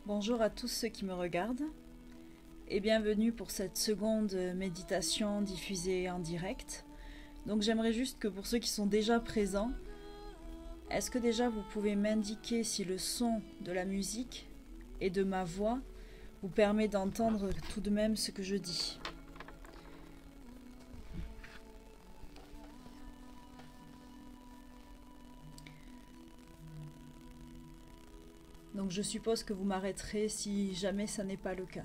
Bonjour à tous ceux qui me regardent et bienvenue pour cette seconde méditation diffusée en direct. Donc j'aimerais juste que pour ceux qui sont déjà présents, est-ce que déjà vous pouvez m'indiquer si le son de la musique et de ma voix vous permet d'entendre tout de même ce que je dis ? Donc je suppose que vous m'arrêterez si jamais ça n'est pas le cas.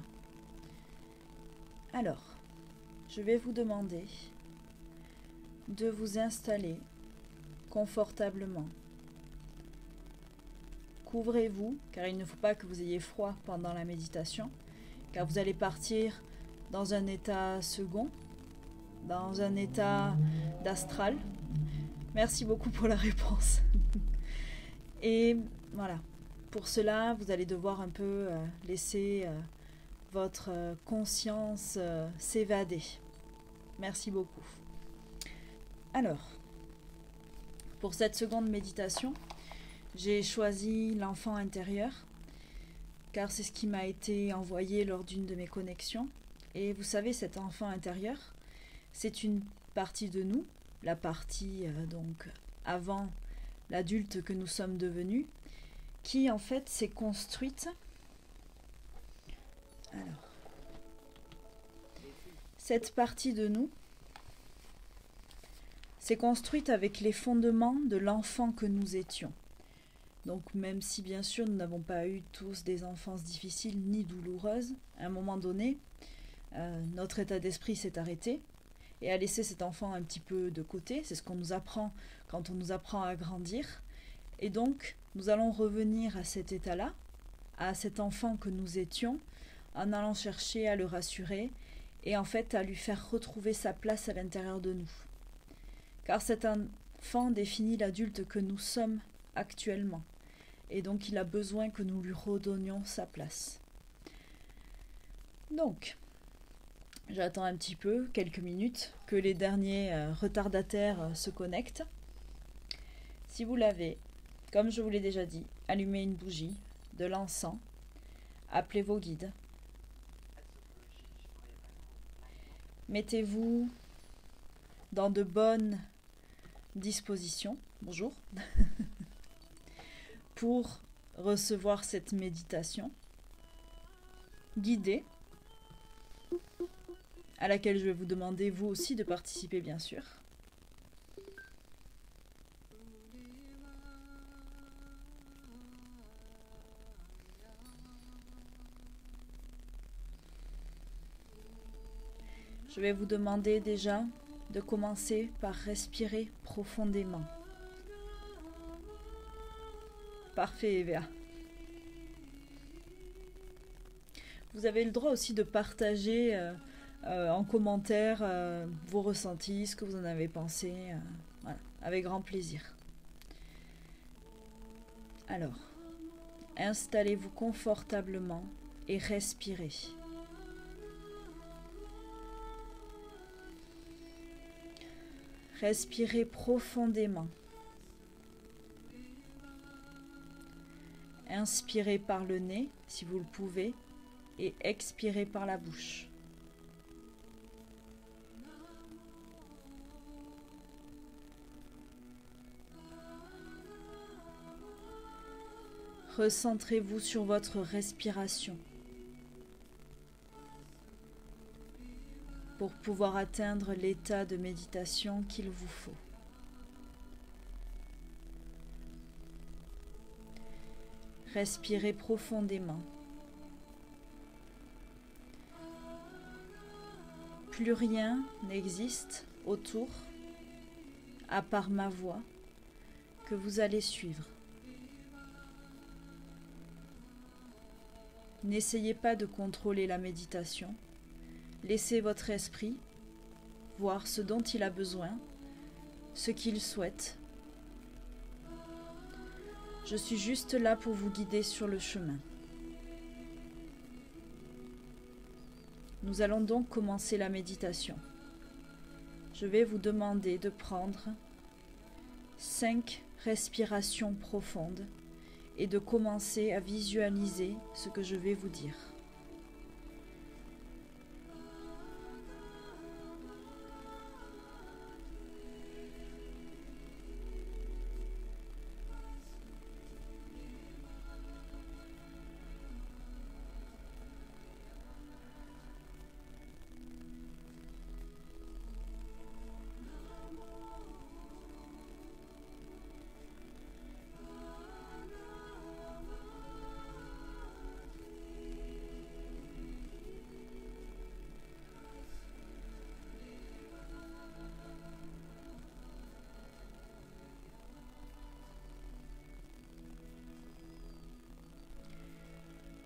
Alors, je vais vous demander de vous installer confortablement. Couvrez-vous, car il ne faut pas que vous ayez froid pendant la méditation, car vous allez partir dans un état second, dans un état d'astral. Merci beaucoup pour la réponse. Et voilà. Pour cela, vous allez devoir un peu laisser votre conscience s'évader. Merci beaucoup. Alors, pour cette seconde méditation, j'ai choisi l'enfant intérieur, car c'est ce qui m'a été envoyé lors d'une de mes connexions. Et vous savez, cet enfant intérieur, c'est une partie de nous, la partie donc avant l'adulte que nous sommes devenus, qui en fait s'est construite. Alors, cette partie de nous s'est construite avec les fondements de l'enfant que nous étions. Donc même si bien sûr nous n'avons pas eu tous des enfances difficiles ni douloureuses, à un moment donné, notre état d'esprit s'est arrêté et a laissé cet enfant un petit peu de côté. C'est ce qu'on nous apprend quand on nous apprend à grandir. Et donc, nous allons revenir à cet état-là, à cet enfant que nous étions, en allant chercher à le rassurer et en fait à lui faire retrouver sa place à l'intérieur de nous. Car cet enfant définit l'adulte que nous sommes actuellement. Et donc, il a besoin que nous lui redonnions sa place. Donc, j'attends un petit peu, quelques minutes, que les derniers retardataires se connectent. Si vous l'avez, comme je vous l'ai déjà dit, allumez une bougie, de l'encens, appelez vos guides. Mettez-vous dans de bonnes dispositions, bonjour, pour recevoir cette méditation guidée, à laquelle je vais vous demander vous aussi de participer bien sûr. Je vais vous demander déjà de commencer par respirer profondément. Parfait, Eva. Vous avez le droit aussi de partager en commentaire vos ressentis, ce que vous en avez pensé, voilà, avec grand plaisir. Alors, installez-vous confortablement et respirez. Respirez profondément. Inspirez par le nez, si vous le pouvez, et expirez par la bouche. Recentrez-vous sur votre respiration pour pouvoir atteindre l'état de méditation qu'il vous faut. Respirez profondément. Plus rien n'existe autour, à part ma voix, que vous allez suivre. N'essayez pas de contrôler la méditation. Laissez votre esprit voir ce dont il a besoin, ce qu'il souhaite. Je suis juste là pour vous guider sur le chemin. Nous allons donc commencer la méditation. Je vais vous demander de prendre 5 respirations profondes et de commencer à visualiser ce que je vais vous dire.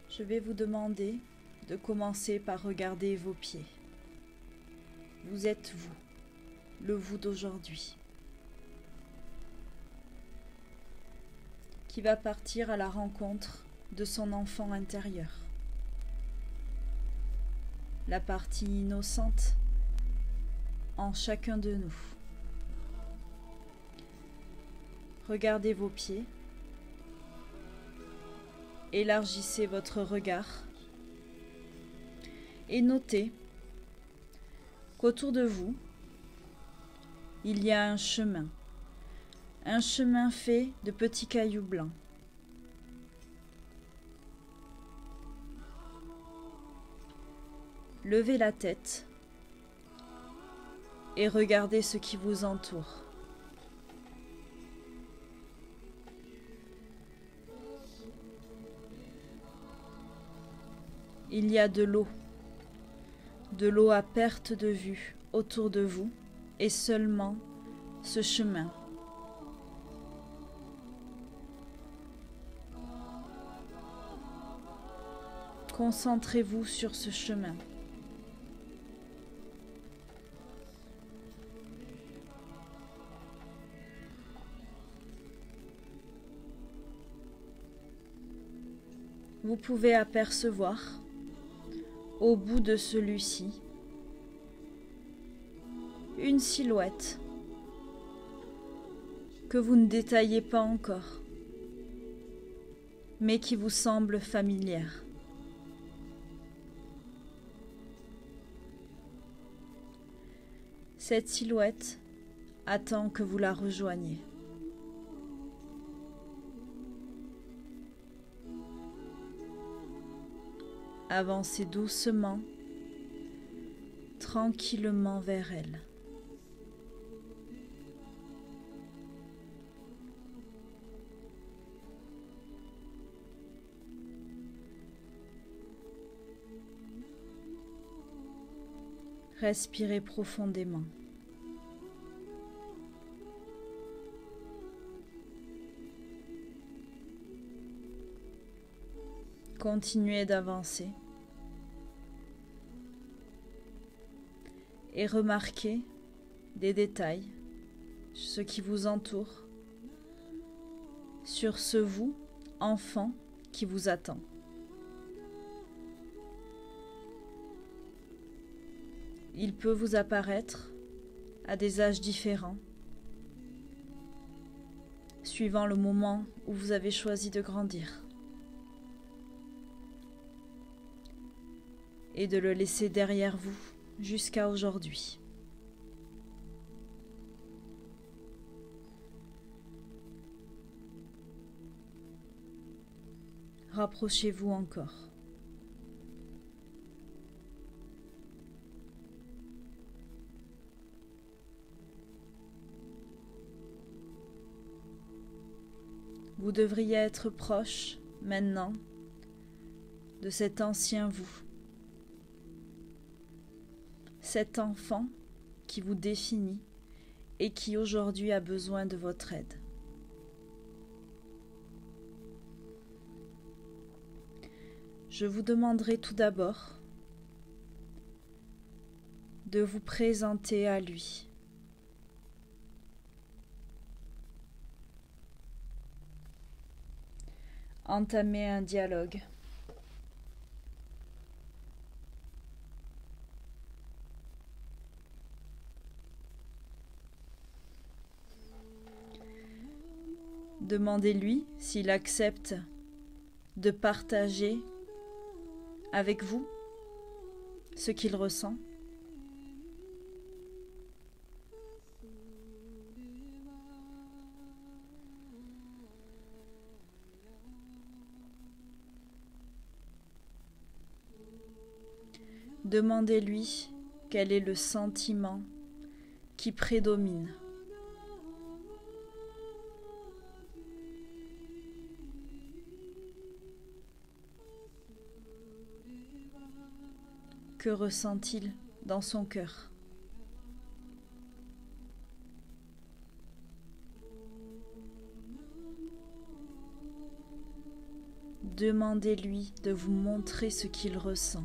Je vais vous demander de commencer par regarder vos pieds. Vous êtes vous, le vous d'aujourd'hui, qui va partir à la rencontre de son enfant intérieur, la partie innocente en chacun de nous. Regardez vos pieds. Élargissez votre regard et notez qu'autour de vous, il y a un chemin fait de petits cailloux blancs. Levez la tête et regardez ce qui vous entoure. Il y a de l'eau à perte de vue autour de vous et seulement ce chemin. Concentrez-vous sur ce chemin. Vous pouvez apercevoir au bout de celui-ci une silhouette que vous ne détaillez pas encore, mais qui vous semble familière. Cette silhouette attend que vous la rejoigniez. Avancez doucement, tranquillement vers elle. Respirez profondément. Continuez d'avancer et remarquez des détails sur ce qui vous entoure, sur ce vous, enfant, qui vous attend. Il peut vous apparaître à des âges différents, suivant le moment où vous avez choisi de grandir, et de le laisser derrière vous jusqu'à aujourd'hui. Rapprochez-vous encore. Vous devriez être proche, maintenant, de cet ancien vous, cet enfant qui vous définit et qui aujourd'hui a besoin de votre aide. Je vous demanderai tout d'abord de vous présenter à lui. Entamez un dialogue. Demandez-lui s'il accepte de partager avec vous ce qu'il ressent. Demandez-lui quel est le sentiment qui prédomine. Que ressent-il dans son cœur? Demandez-lui de vous montrer ce qu'il ressent.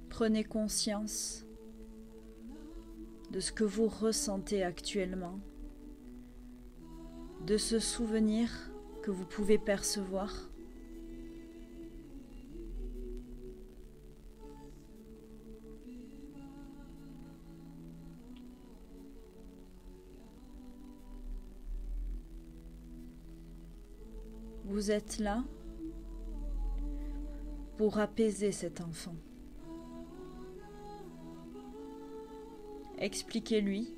Prenez conscience de ce que vous ressentez actuellement, de ce souvenir que vous pouvez percevoir. Vous êtes là pour apaiser cet enfant. Expliquez-lui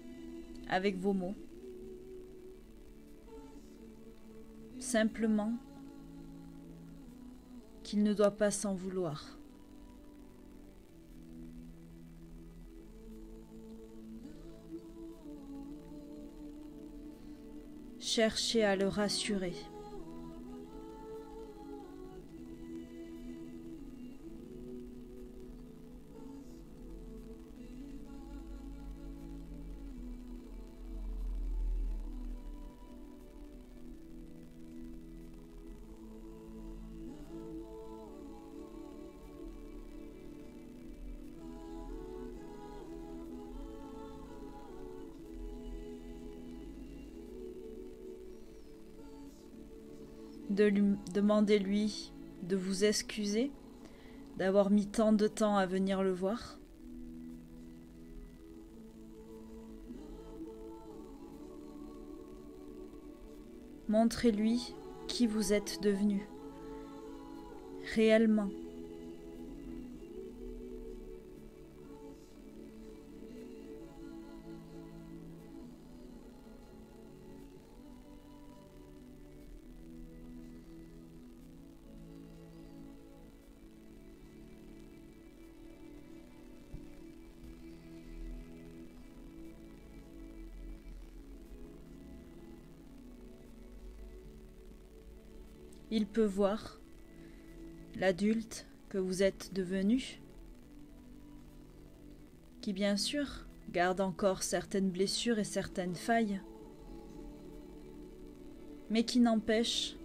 avec vos mots, simplement qu'il ne doit pas s'en vouloir. Cherchez à le rassurer. Demandez-lui de vous excuser d'avoir mis tant de temps à venir le voir. Montrez-lui qui vous êtes devenu réellement. Il peut voir l'adulte que vous êtes devenu, qui bien sûr garde encore certaines blessures et certaines failles, mais qui n'empêche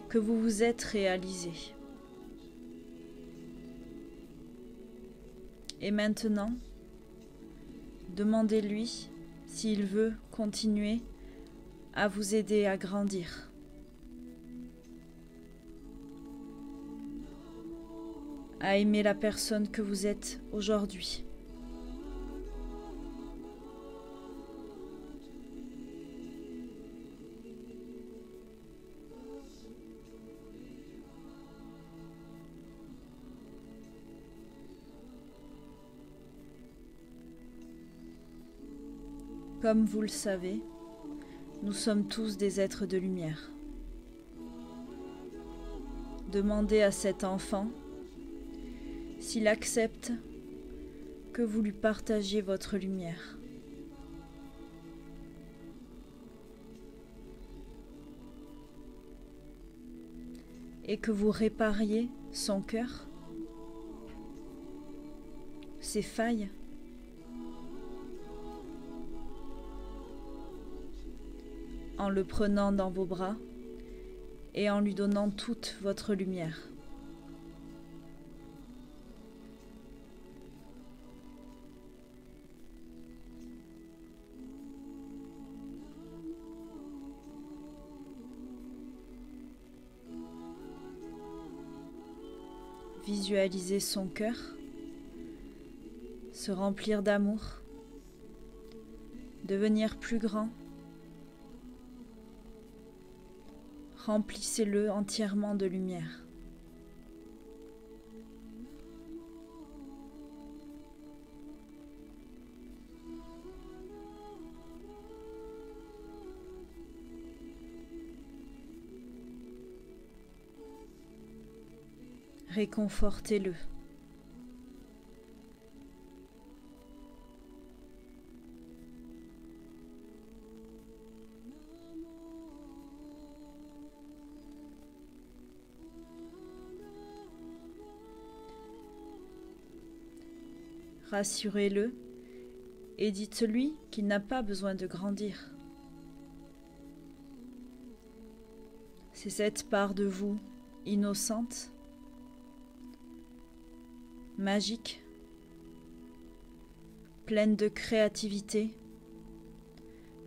que vous vous êtes réalisé. Et maintenant, demandez-lui s'il veut continuer à vous aider à grandir. À aimer la personne que vous êtes aujourd'hui. Comme vous le savez, nous sommes tous des êtres de lumière. Demandez à cet enfant s'il accepte que vous lui partagiez votre lumière. Et que vous répariez son cœur, ses failles, en le prenant dans vos bras et en lui donnant toute votre lumière. Visualisez son cœur se remplir d'amour, devenir plus grand. Remplissez-le entièrement de lumière. Réconfortez-le. Rassurez-le et dites-lui qu'il n'a pas besoin de grandir. C'est cette part de vous innocente, magique, pleine de créativité,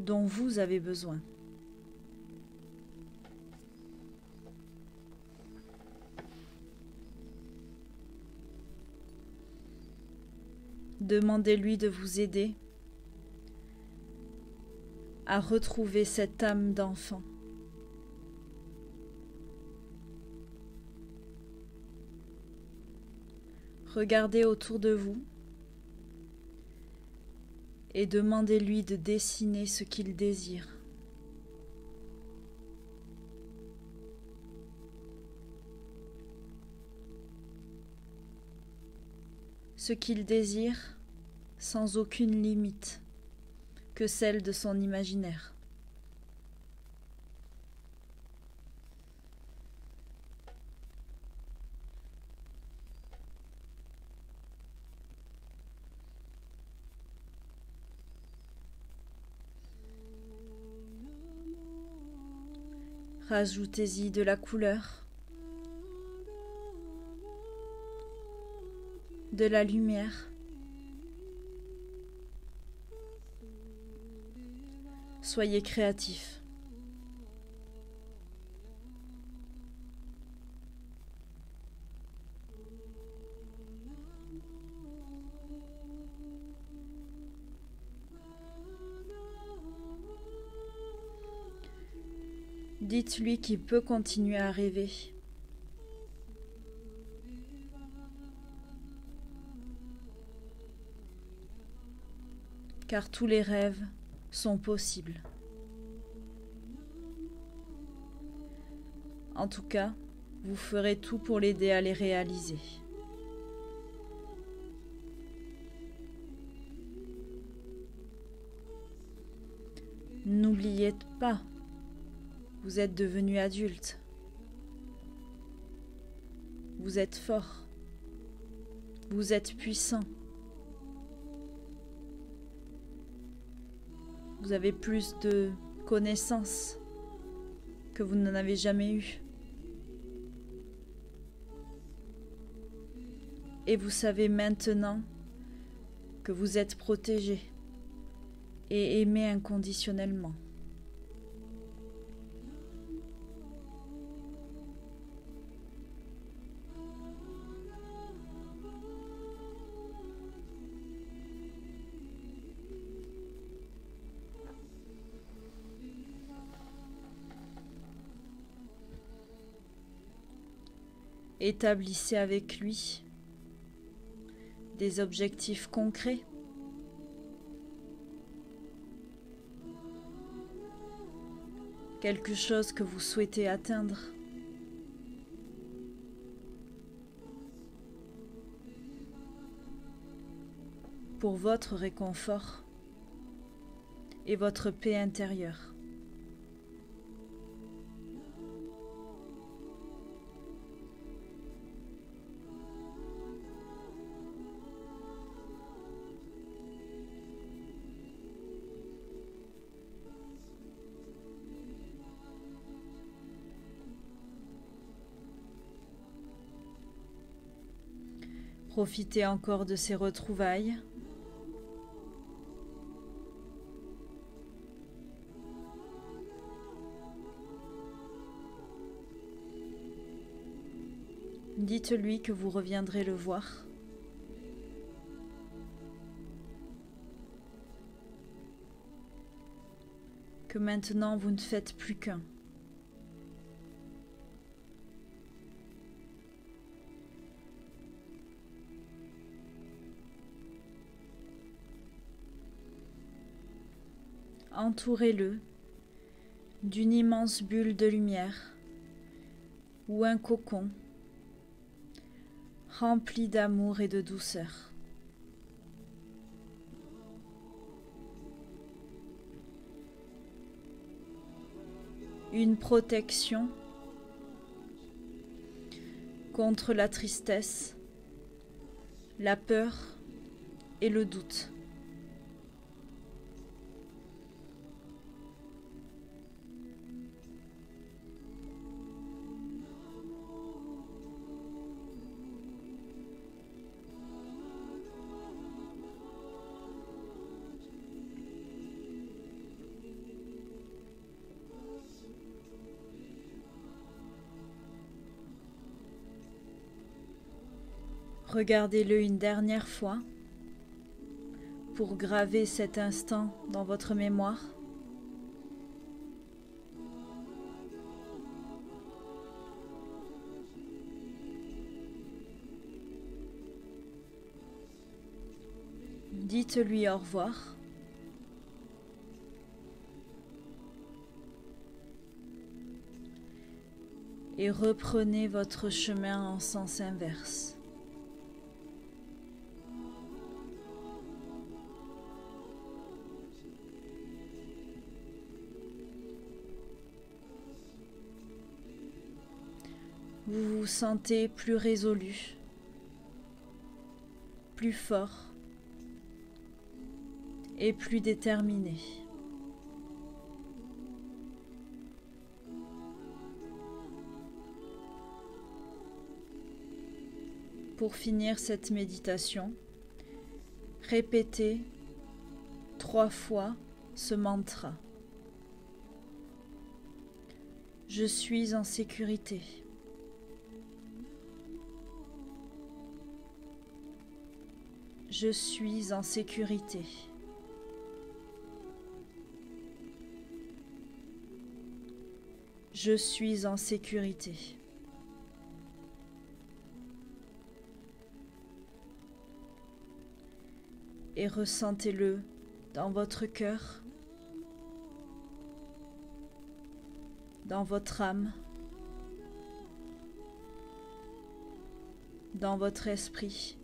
dont vous avez besoin. Demandez-lui de vous aider à retrouver cette âme d'enfant. Regardez autour de vous et demandez-lui de dessiner ce qu'il désire. Ce qu'il désire sans aucune limite que celle de son imaginaire. Rajoutez-y de la couleur, de la lumière. Soyez créatif. Dites-lui qu'il peut continuer à rêver. Car tous les rêves sont possibles. En tout cas, vous ferez tout pour l'aider à les réaliser. N'oubliez pas, vous êtes devenu adulte. Vous êtes fort. Vous êtes puissant. Vous avez plus de connaissances que vous n'en avez jamais eu. Et vous savez maintenant que vous êtes protégé et aimé inconditionnellement. Établissez avec lui des objectifs concrets. Quelque chose que vous souhaitez atteindre. Pour votre réconfort et votre paix intérieure. Profitez encore de ces retrouvailles. Dites-lui que vous reviendrez le voir. Que maintenant vous ne faites plus qu'un. Entourez-le d'une immense bulle de lumière ou un cocon rempli d'amour et de douceur. Une protection contre la tristesse, la peur et le doute. Regardez-le une dernière fois pour graver cet instant dans votre mémoire. Dites-lui au revoir. Et reprenez votre chemin en sens inverse. Vous vous sentez plus résolu, plus fort et plus déterminé. Pour finir cette méditation, répétez 3 fois ce mantra. Je suis en sécurité. Je suis en sécurité. Je suis en sécurité. Et ressentez-le dans votre cœur, dans votre âme, dans votre esprit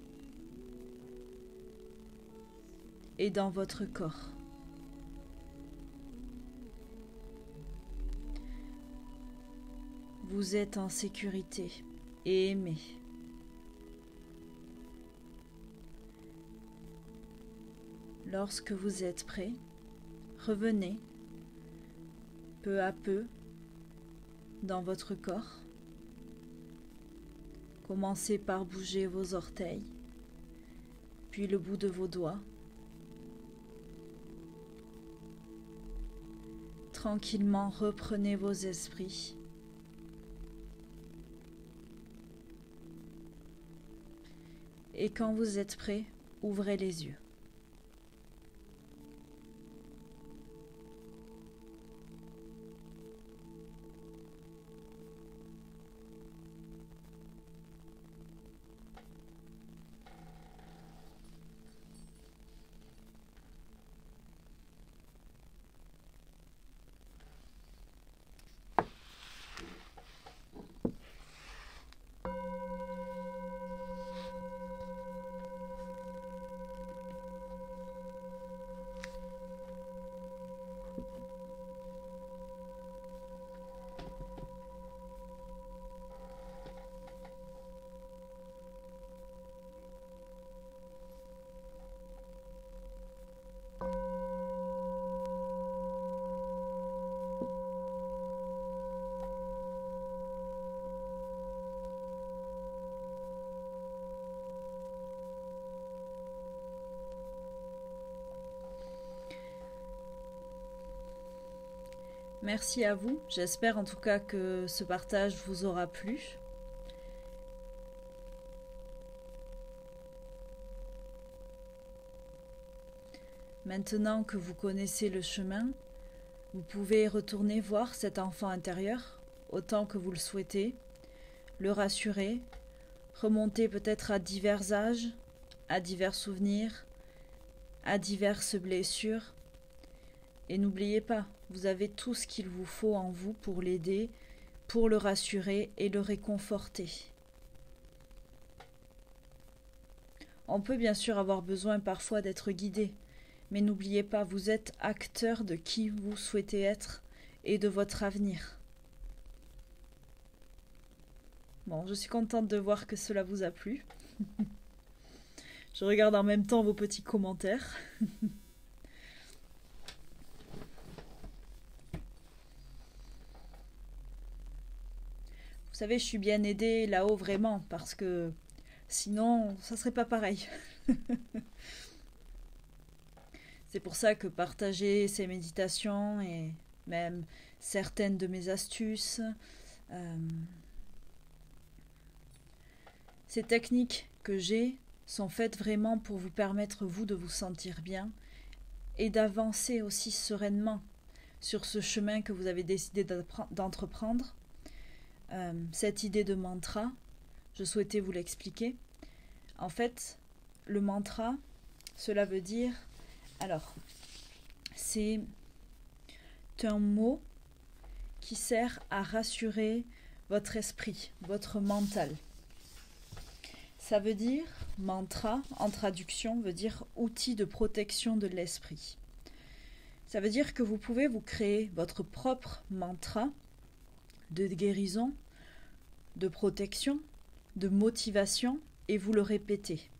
et dans votre corps. Vous êtes en sécurité et aimé. Lorsque vous êtes prêt, revenez peu à peu dans votre corps. Commencez par bouger vos orteils, puis le bout de vos doigts. Tranquillement, reprenez vos esprits. Et quand vous êtes prêt, ouvrez les yeux. Merci à vous. J'espère en tout cas que ce partage vous aura plu. Maintenant que vous connaissez le chemin, vous pouvez retourner voir cet enfant intérieur autant que vous le souhaitez, le rassurer, remonter peut-être à divers âges, à divers souvenirs, à diverses blessures. Et n'oubliez pas, vous avez tout ce qu'il vous faut en vous pour l'aider, pour le rassurer et le réconforter. On peut bien sûr avoir besoin parfois d'être guidé, mais n'oubliez pas, vous êtes acteur de qui vous souhaitez être et de votre avenir. Bon, je suis contente de voir que cela vous a plu. Je regarde en même temps vos petits commentaires. Vous savez, je suis bien aidée là-haut vraiment, parce que sinon, ça serait pas pareil. C'est pour ça que partager ces méditations et même certaines de mes astuces, ces techniques que j'ai sont faites vraiment pour vous permettre, vous, de vous sentir bien et d'avancer aussi sereinement sur ce chemin que vous avez décidé d'entreprendre. Cette idée de mantra, je souhaitais vous l'expliquer. En fait, le mantra, cela veut dire... Alors, c'est un mot qui sert à rassurer votre esprit, votre mental. Ça veut dire, mantra, en traduction, veut dire outil de protection de l'esprit. Ça veut dire que vous pouvez vous créer votre propre mantra de guérison, de protection, de motivation, et vous le répétez.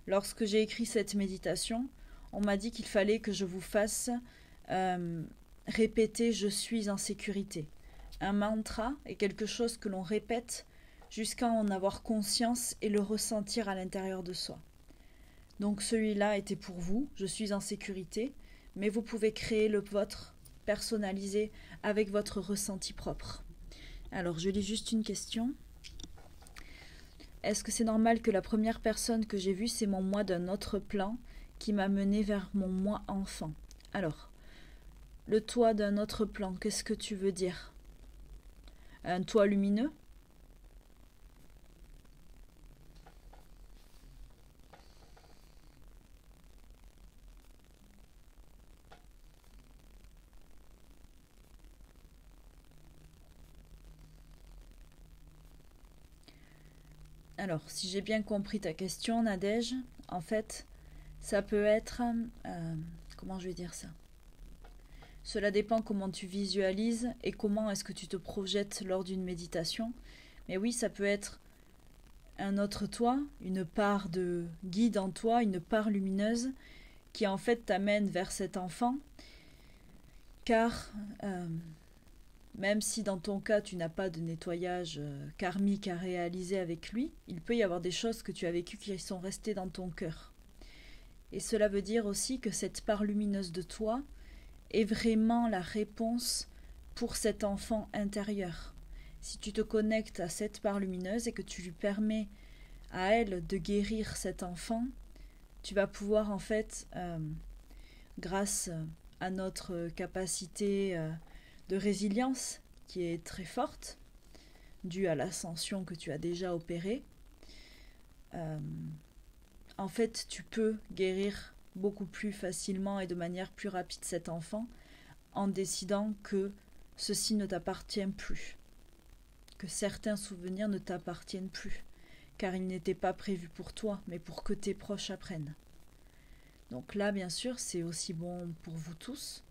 Lorsque j'ai écrit cette méditation, on m'a dit qu'il fallait que je vous fasse répéter « je suis en sécurité ». Un mantra est quelque chose que l'on répète jusqu'à en avoir conscience et le ressentir à l'intérieur de soi. Donc celui-là était pour vous, je suis en sécurité, mais vous pouvez créer le vôtre, personnalisé, avec votre ressenti propre. Alors, je lis juste une question. Est-ce que c'est normal que la première personne que j'ai vue, c'est mon moi d'un autre plan qui m'a mené vers mon moi enfant? Alors, le toi d'un autre plan, qu'est-ce que tu veux dire? Un toi lumineux? Alors, si j'ai bien compris ta question, Nadège, en fait, ça peut être... comment je vais dire ça? Cela dépend comment tu visualises et comment est-ce que tu te projettes lors d'une méditation. Mais oui, ça peut être un autre toi, une part de guide en toi, une part lumineuse qui en fait t'amène vers cet enfant. Car même si dans ton cas tu n'as pas de nettoyage karmique à réaliser avec lui, il peut y avoir des choses que tu as vécues qui sont restées dans ton cœur. Et cela veut dire aussi que cette part lumineuse de toi est vraiment la réponse pour cet enfant intérieur. Si tu te connectes à cette part lumineuse et que tu lui permets à elle de guérir cet enfant, tu vas pouvoir en fait, grâce à notre capacité de résilience qui est très forte, due à l'ascension que tu as déjà opérée, en fait, tu peux guérir beaucoup plus facilement et de manière plus rapide cet enfant en décidant que ceci ne t'appartient plus, que certains souvenirs ne t'appartiennent plus, car ils n'étaient pas prévus pour toi, mais pour que tes proches apprennent. Donc là, bien sûr, c'est aussi bon pour vous tous.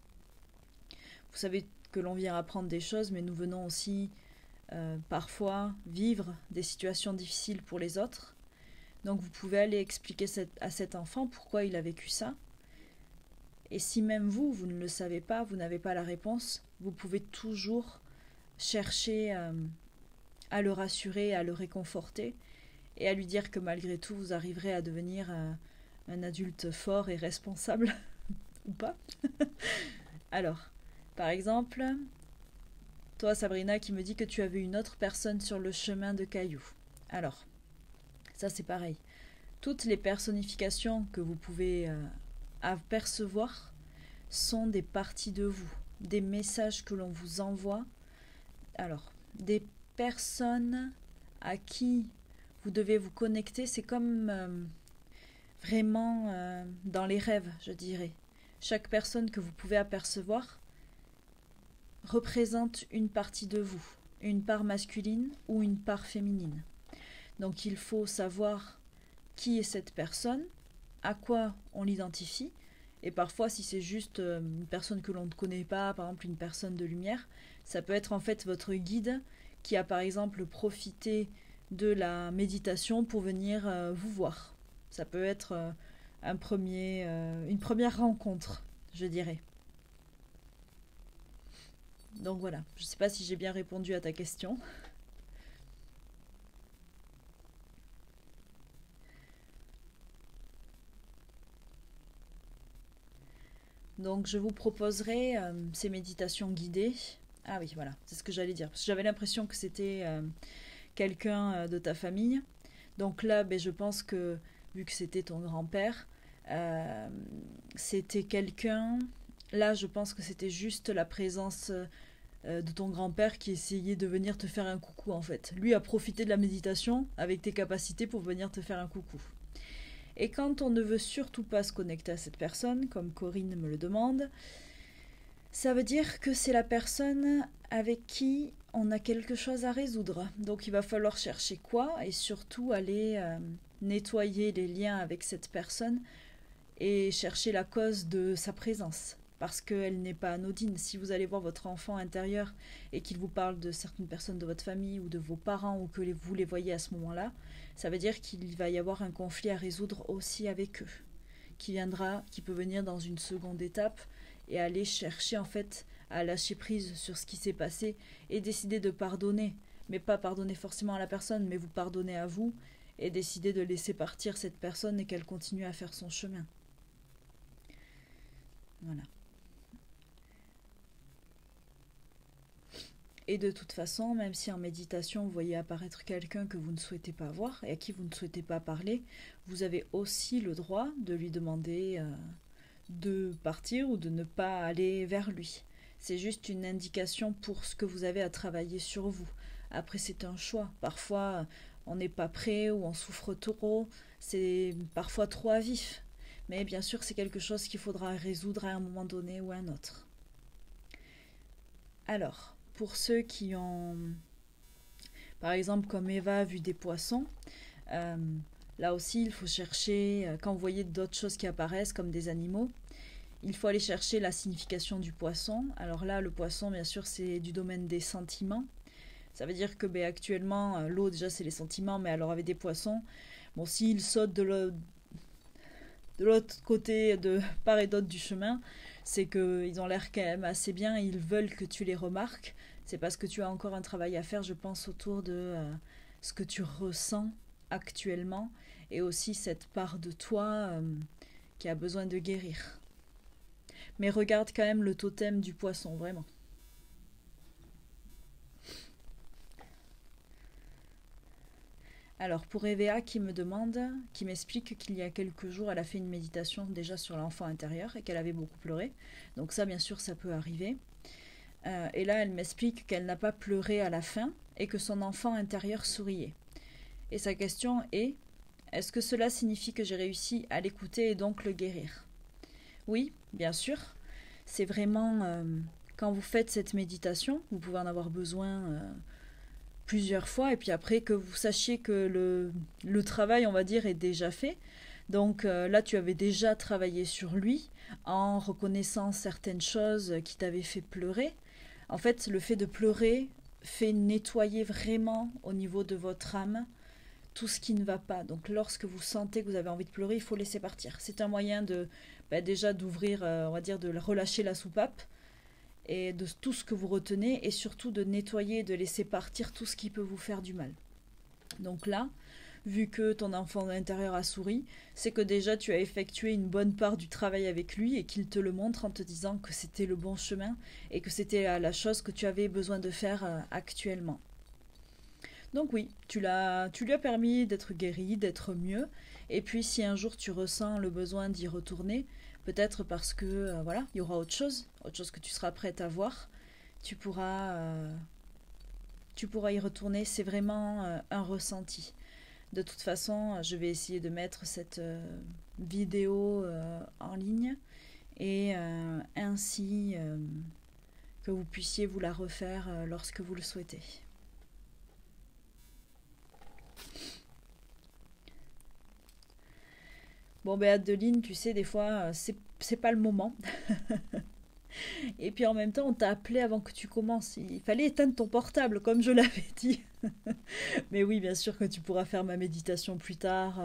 Vous savez que l'on vient apprendre des choses, mais nous venons aussi parfois vivre des situations difficiles pour les autres. Donc vous pouvez aller expliquer à cet enfant pourquoi il a vécu ça. Et si même vous ne le savez pas, vous n'avez pas la réponse, vous pouvez toujours chercher à le rassurer, à le réconforter et à lui dire que malgré tout, vous arriverez à devenir un adulte fort et responsable, ou pas. Alors, par exemple, toi Sabrina qui me dit que tu as vu une autre personne sur le chemin de Caillou. Alors, ça c'est pareil. Toutes les personnifications que vous pouvez à percevoir sont des parties de vous, des messages que l'on vous envoie. Alors, des personnes à qui vous devez vous connecter, c'est comme vraiment dans les rêves, je dirais. Chaque personne que vous pouvez apercevoir représente une partie de vous, une part masculine ou une part féminine. Donc il faut savoir qui est cette personne, à quoi on l'identifie, et parfois si c'est juste une personne que l'on ne connaît pas, par exemple une personne de lumière, ça peut être en fait votre guide qui a par exemple profité de la méditation pour venir vous voir. Ça peut être une première rencontre, je dirais. Donc voilà, je ne sais pas si j'ai bien répondu à ta question. Donc je vous proposerai ces méditations guidées. Ah oui, voilà, c'est ce que j'allais dire. Parce que j'avais l'impression que c'était quelqu'un de ta famille. Donc là, je pense que, vu que c'était ton grand-père, c'était quelqu'un... Là, je pense que c'était juste la présence de ton grand-père qui essayait de venir te faire un coucou, en fait. Lui a profité de la méditation avec tes capacités pour venir te faire un coucou. Et quand on ne veut surtout pas se connecter à cette personne, comme Corinne me le demande, ça veut dire que c'est la personne avec qui on a quelque chose à résoudre. Donc il va falloir chercher quoi et surtout aller nettoyer les liens avec cette personne et chercher la cause de sa présence. Parce qu'elle n'est pas anodine. Si vous allez voir votre enfant intérieur et qu'il vous parle de certaines personnes de votre famille ou de vos parents ou que vous les voyez à ce moment-là, ça veut dire qu'il va y avoir un conflit à résoudre aussi avec eux, qui peut venir dans une seconde étape et aller chercher en fait à lâcher prise sur ce qui s'est passé et décider de pardonner, mais pas pardonner forcément à la personne, mais vous pardonner à vous et décider de laisser partir cette personne et qu'elle continue à faire son chemin. Voilà. Et de toute façon, même si en méditation vous voyez apparaître quelqu'un que vous ne souhaitez pas voir et à qui vous ne souhaitez pas parler, vous avez aussi le droit de lui demander de partir ou de ne pas aller vers lui. C'est juste une indication pour ce que vous avez à travailler sur vous. Après, c'est un choix. Parfois, on n'est pas prêt ou on souffre trop. C'est parfois trop à vif. Mais bien sûr, c'est quelque chose qu'il faudra résoudre à un moment donné ou à un autre. Alors, pour ceux qui ont, par exemple, comme Eva, vu des poissons, là aussi, il faut chercher, quand vous voyez d'autres choses qui apparaissent, comme des animaux, il faut aller chercher la signification du poisson. Alors là, le poisson, bien sûr, c'est du domaine des sentiments. Ça veut dire que actuellement, l'eau, déjà, c'est les sentiments, mais alors avec des poissons, bon, s'ils sautent de l'autre côté, de part et d'autre du chemin, c'est qu'ils ont l'air quand même assez bien et ils veulent que tu les remarques. C'est parce que tu as encore un travail à faire, je pense, autour de ce que tu ressens actuellement et aussi cette part de toi qui a besoin de guérir. Mais regarde quand même le totem du poisson, vraiment. Alors pour Eva qui me demande, qui m'explique qu'il y a quelques jours elle a fait une méditation déjà sur l'enfant intérieur et qu'elle avait beaucoup pleuré. Donc ça bien sûr ça peut arriver. Et là elle m'explique qu'elle n'a pas pleuré à la fin et que son enfant intérieur souriait. Et sa question est, est-ce que cela signifie que j'ai réussi à l'écouter et donc le guérir? Oui, bien sûr. C'est vraiment quand vous faites cette méditation, vous pouvez en avoir besoin plusieurs fois et puis après que vous sachiez que le travail, on va dire, est déjà fait. Donc là, tu avais déjà travaillé sur lui en reconnaissant certaines choses qui t'avaient fait pleurer. En fait, le fait de pleurer fait nettoyer vraiment au niveau de votre âme tout ce qui ne va pas. Donc lorsque vous sentez que vous avez envie de pleurer, il faut laisser partir. C'est un moyen de déjà d'ouvrir, on va dire, de relâcher la soupape et de tout ce que vous retenez et surtout de nettoyer et de laisser partir tout ce qui peut vous faire du mal. Donc là, vu que ton enfant intérieur a souri, c'est que déjà tu as effectué une bonne part du travail avec lui et qu'il te le montre en te disant que c'était le bon chemin et que c'était la chose que tu avais besoin de faire actuellement. Donc oui, tu lui as permis d'être guéri, d'être mieux. Et puis si un jour tu ressens le besoin d'y retourner, Peut-être parce que voilà, il y aura autre chose que tu seras prête à voir. Tu pourras y retourner. C'est vraiment un ressenti. De toute façon, je vais essayer de mettre cette vidéo en ligne et ainsi que vous puissiez vous la refaire lorsque vous le souhaitez. Bon, ben Adeline, tu sais, des fois, c'est pas le moment. Et puis en même temps, on t'a appelé avant que tu commences. Il fallait éteindre ton portable, comme je l'avais dit. Mais oui, bien sûr que tu pourras faire ma méditation plus tard,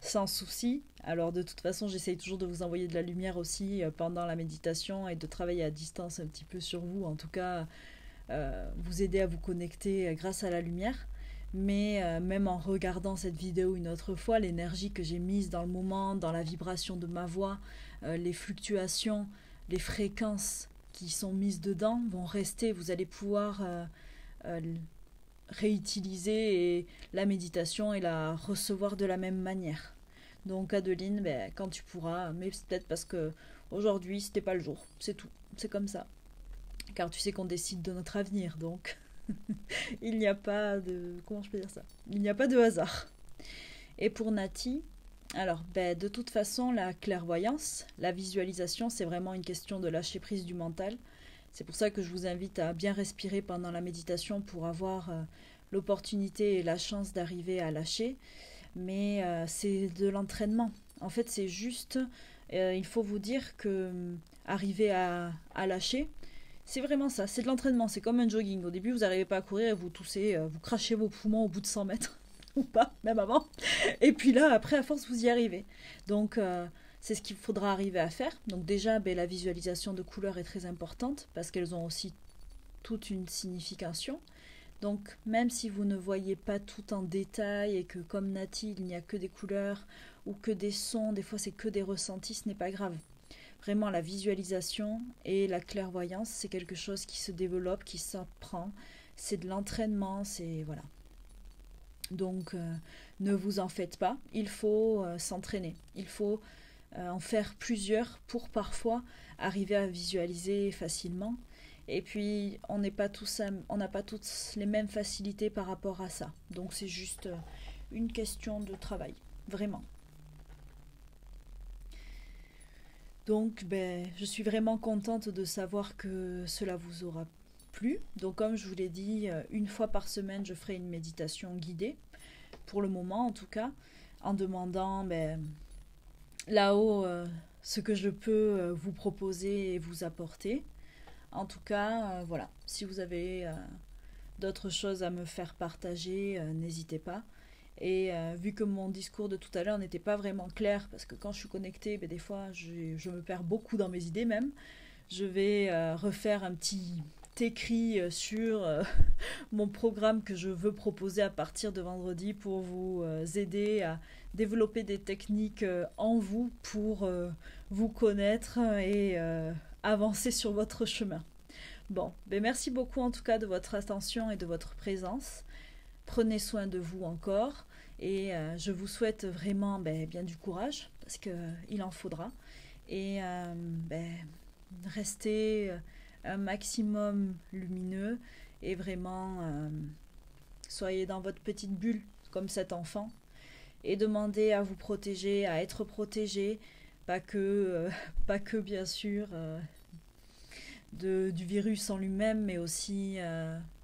sans souci. Alors de toute façon, j'essaye toujours de vous envoyer de la lumière aussi pendant la méditation et de travailler à distance un petit peu sur vous. En tout cas, vous aider à vous connecter grâce à la lumière. Mais même en regardant cette vidéo une autre fois, l'énergie que j'ai mise dans le moment, dans la vibration de ma voix, les fluctuations, les fréquences qui sont mises dedans vont rester. Vous allez pouvoir réutiliser la méditation et la recevoir de la même manière. Donc Adeline, ben, quand tu pourras, mais peut-être parce que aujourd'hui c'était pas le jour, c'est tout, c'est comme ça. Car tu sais qu'on décide de notre avenir, donc il n'y a pas de... Comment je peux dire ça? Il n'y a pas de hasard. Et pour Nati, alors ben, de toute façon, la clairvoyance, la visualisation, c'est vraiment une question de lâcher prise du mental. C'est pour ça que je vous invite à bien respirer pendant la méditation pour avoir l'opportunité et la chance d'arriver à lâcher. Mais c'est de l'entraînement. En fait, c'est juste, il faut vous dire que arriver à lâcher, c'est vraiment ça, c'est de l'entraînement, c'est comme un jogging. Au début, vous n'arrivez pas à courir et vous toussez, vous crachez vos poumons au bout de 100 mètres, ou pas, même avant. Et puis là, après, à force, vous y arrivez. Donc, c'est ce qu'il faudra arriver à faire. Donc déjà, ben, la visualisation de couleurs est très importante, parce qu'elles ont aussi toute une signification. Donc, même si vous ne voyez pas tout en détail et que, comme Nati, il n'y a que des couleurs ou que des sons, des fois c'est que des ressentis, ce n'est pas grave. Vraiment, la visualisation et la clairvoyance, c'est quelque chose qui se développe, qui s'apprend. C'est de l'entraînement, c'est... Voilà. Donc, ne vous en faites pas. Il faut s'entraîner. Il faut en faire plusieurs pour parfois arriver à visualiser facilement. Et puis, on n'a pas tous les mêmes facilités par rapport à ça. Donc, c'est juste une question de travail. Vraiment. Donc, ben, je suis vraiment contente de savoir que cela vous aura plu. Donc, comme je vous l'ai dit, une fois par semaine, je ferai une méditation guidée, pour le moment en tout cas, en demandant ben, là-haut ce que je peux vous proposer et vous apporter. En tout cas, voilà, si vous avez d'autres choses à me faire partager, n'hésitez pas. Et vu que mon discours de tout à l'heure n'était pas vraiment clair, parce que quand je suis connectée, ben, des fois je me perds beaucoup dans mes idées même, je vais refaire un petit écrit sur mon programme que je veux proposer à partir de vendredi pour vous aider à développer des techniques en vous pour vous connaître et avancer sur votre chemin. Bon, ben merci beaucoup en tout cas de votre attention et de votre présence. Prenez soin de vous encore et je vous souhaite vraiment bien du courage parce qu'il en faudra et restez un maximum lumineux et vraiment soyez dans votre petite bulle comme cet enfant et demandez à vous protéger, à être protégé, pas que bien sûr du virus en lui-même mais aussi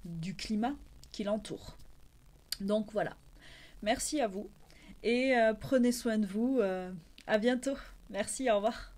du climat qui l'entoure. Donc voilà, merci à vous et prenez soin de vous. À bientôt. Merci, au revoir.